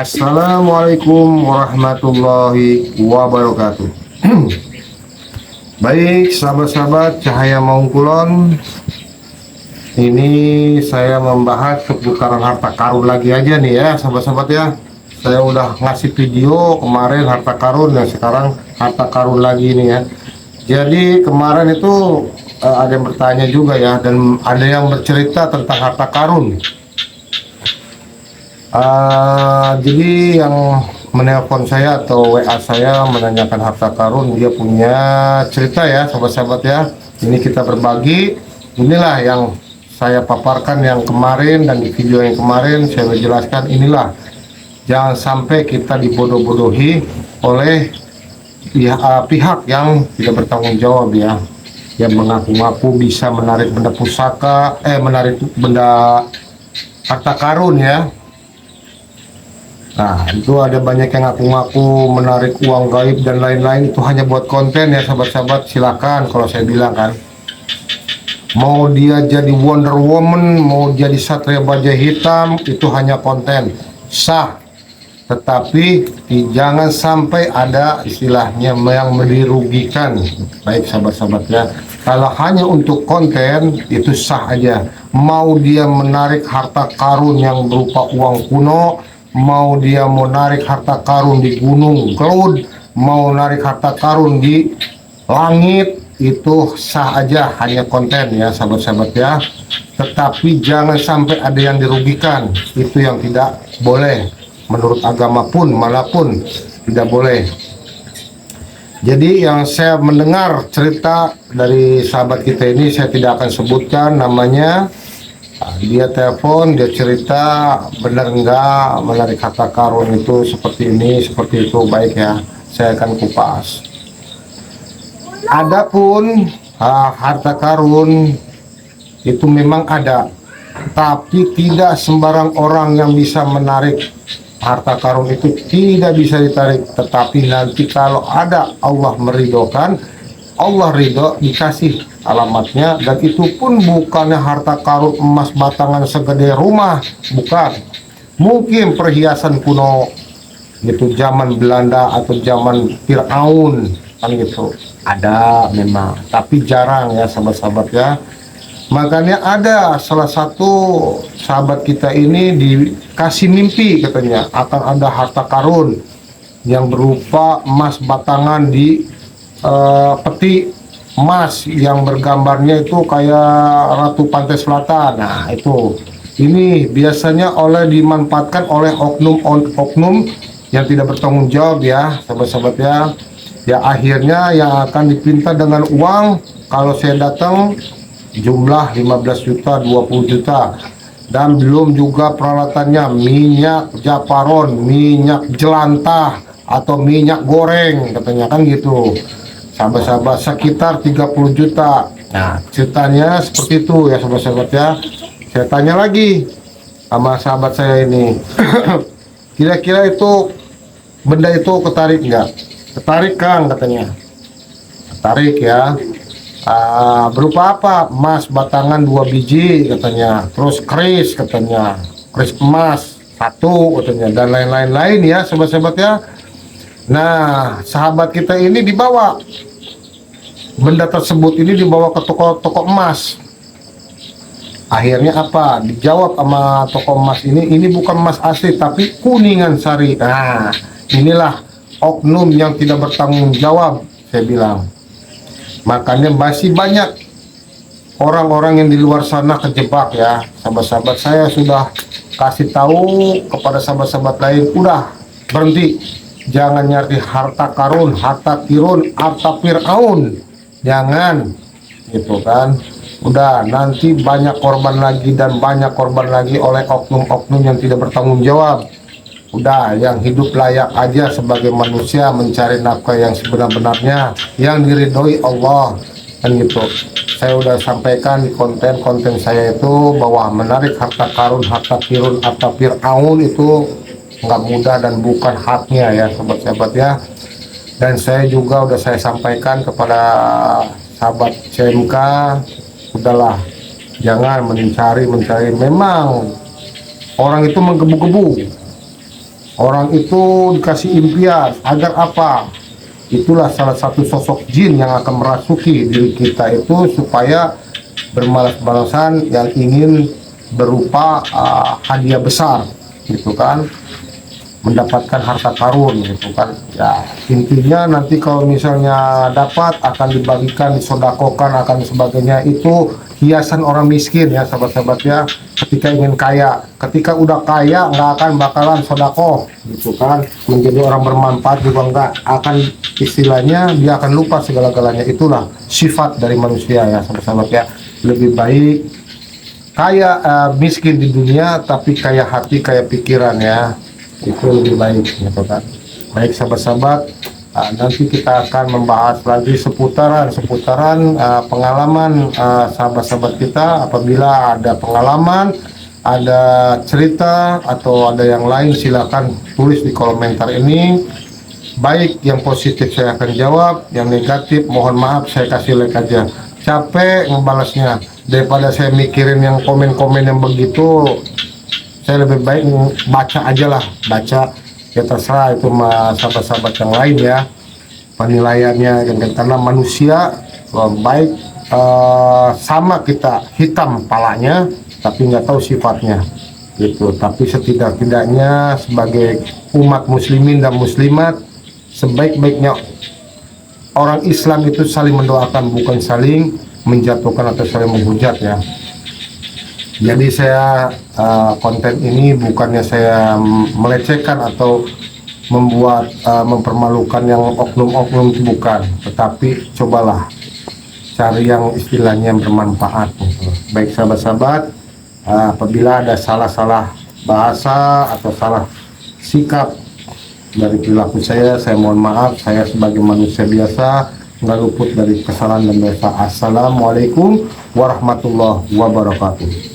Assalamualaikum warahmatullahi wabarakatuh. Baik, sahabat-sahabat Cahaya Maungkulon, ini saya membahas seputaran harta karun lagi aja nih ya, sahabat-sahabat ya. Saya udah ngasih video kemarin harta karun, dan sekarang harta karun lagi nih ya. Jadi kemarin itu ada yang bertanya juga ya, dan ada yang bercerita tentang harta karun. Jadi yang menelpon saya atau WA saya menanyakan harta karun, dia punya cerita ya, sahabat-sahabat ya. Ini kita berbagi. Inilah yang saya paparkan yang kemarin, dan di video yang kemarin saya menjelaskan. Inilah, jangan sampai kita dibodoh-bodohi oleh pihak yang tidak bertanggung jawab ya, yang mengaku-ngaku bisa menarik benda pusaka, menarik benda harta karun ya. Nah, itu ada banyak yang ngaku-ngaku menarik uang gaib dan lain-lain. Itu hanya buat konten ya, sahabat-sahabat. Silakan, kalau saya bilang kan, mau dia jadi Wonder Woman, mau jadi Satria Baja Hitam, itu hanya konten sah. Tetapi jangan sampai ada istilahnya yang dirugikan. Baik sahabat-sahabat ya, kalau hanya untuk konten itu sah aja. Mau dia menarik harta karun yang berupa uang kuno, mau dia mau narik harta karun di gunung Cloud, mau narik harta karun di langit, itu sah aja, hanya konten ya sahabat-sahabat ya. Tetapi jangan sampai ada yang dirugikan, itu yang tidak boleh. Menurut agama pun manapun tidak boleh. Jadi yang saya mendengar cerita dari sahabat kita ini, saya tidak akan sebutkan namanya. Dia telepon, dia cerita benar enggak menarik harta karun itu seperti ini, seperti itu. Baik ya, saya akan kupas. Adapun harta karun itu memang ada, tapi tidak sembarang orang yang bisa menarik harta karun itu, tidak bisa ditarik. Tetapi nanti kalau ada Allah meridhokan, Allah ridho, dikasih alamatnya. Dan itu pun bukannya harta karun emas batangan segede rumah, bukan. Mungkin perhiasan kuno gitu, zaman Belanda atau zaman Fir'aun kan gitu, ada memang, tapi jarang ya sahabat-sahabat ya. Makanya ada salah satu sahabat kita ini dikasih mimpi, katanya akan ada harta karun yang berupa emas batangan di peti emas yang bergambarnya itu kayak Ratu Pantai Selatan. Nah itu, ini biasanya dimanfaatkan oleh oknum-oknum yang tidak bertanggung jawab ya sahabat-sahabat ya. Ya akhirnya yang akan dipinta dengan uang, kalau saya datang jumlah 15 juta, 20 juta, dan belum juga peralatannya, minyak japaron, minyak jelantah, atau minyak goreng katanya kan gitu sahabat-sahabat, sekitar 30 juta. Nah ceritanya seperti itu ya sahabat-sahabat ya. Saya tanya lagi sama sahabat saya ini, kira-kira itu benda itu ketarik nggak? Ketarik Kang, katanya. Ketarik ya. Berupa apa? Emas batangan 2 biji katanya, terus keris katanya, keris emas 1 katanya, dan lain-lain ya sahabat-sahabat ya. Nah sahabat kita ini dibawa benda tersebut, ini dibawa ke toko emas. Akhirnya apa? Dijawab sama toko emas ini bukan emas asli tapi kuningan sari. Nah inilah oknum yang tidak bertanggung jawab, saya bilang. Makanya masih banyak orang-orang yang di luar sana kejebak ya sahabat-sahabat. Saya sudah kasih tahu kepada sahabat-sahabat lain, udah berhenti, jangan nyari harta karun, harta kirun, harta Fir'aun, jangan gitu kan. Udah, nanti banyak korban lagi dan banyak korban lagi oleh oknum-oknum yang tidak bertanggung jawab. Udah, yang hidup layak aja sebagai manusia, mencari nafkah yang sebenar-benarnya, yang diridhoi Allah kan gitu. Saya udah sampaikan di konten-konten saya itu bahwa menarik harta karun, harta kirun, harta Fir'aun itu nggak mudah dan bukan haknya ya sahabat-sahabat ya. Dan saya juga udah saya sampaikan kepada sahabat CMK, udahlah, jangan mencari. Memang orang itu menggebu-gebu, Orang itu dikasih impian agar apa? Itulah salah satu sosok jin yang akan merasuki diri kita itu supaya bermalas-malasan yang ingin berupa hadiah besar gitu kan, mendapatkan harta karun gitu kan. Ya intinya nanti kalau misalnya dapat akan dibagikan, disodakokan akan sebagainya. Itu hiasan orang miskin ya sahabat-sahabat ya, ketika ingin kaya. Ketika udah kaya nggak akan bakalan sodakoh gitu kan, menjadi orang bermanfaat juga nggak akan, istilahnya dia akan lupa segala-galanya. Itulah sifat dari manusia ya sahabat-sahabat ya. Lebih baik kaya miskin di dunia tapi kaya hati, kaya pikiran ya, itu lebih baik gitu kan. Baik sahabat-sahabat, nanti kita akan membahas lagi seputaran pengalaman sahabat-sahabat kita. Apabila ada pengalaman, ada cerita atau ada yang lain, silakan tulis di komentar ini. Baik yang positif saya akan jawab, yang negatif mohon maaf saya kasih like aja. Capek ngebalasnya, daripada saya mikirin yang komen-komen yang begitu, saya lebih baik baca aja lah. Baca ya terserah itu sahabat-sahabat yang lain ya penilaiannya, karena manusia baik sama kita hitam palanya tapi nggak tahu sifatnya gitu. Tapi setidak-tidaknya sebagai umat muslimin dan muslimat, sebaik-baiknya orang Islam itu saling mendoakan, bukan saling menjatuhkan atau saling menghujat ya. Jadi saya konten ini bukannya saya melecehkan atau membuat mempermalukan yang oknum-oknum, bukan, tetapi cobalah cari yang istilahnya yang bermanfaat gitu. Baik sahabat-sahabat, apabila ada salah-salah bahasa atau salah sikap dari perilaku saya mohon maaf. Saya sebagai manusia biasa nggak luput dari kesalahan dan dosa. Assalamualaikum warahmatullahi wabarakatuh.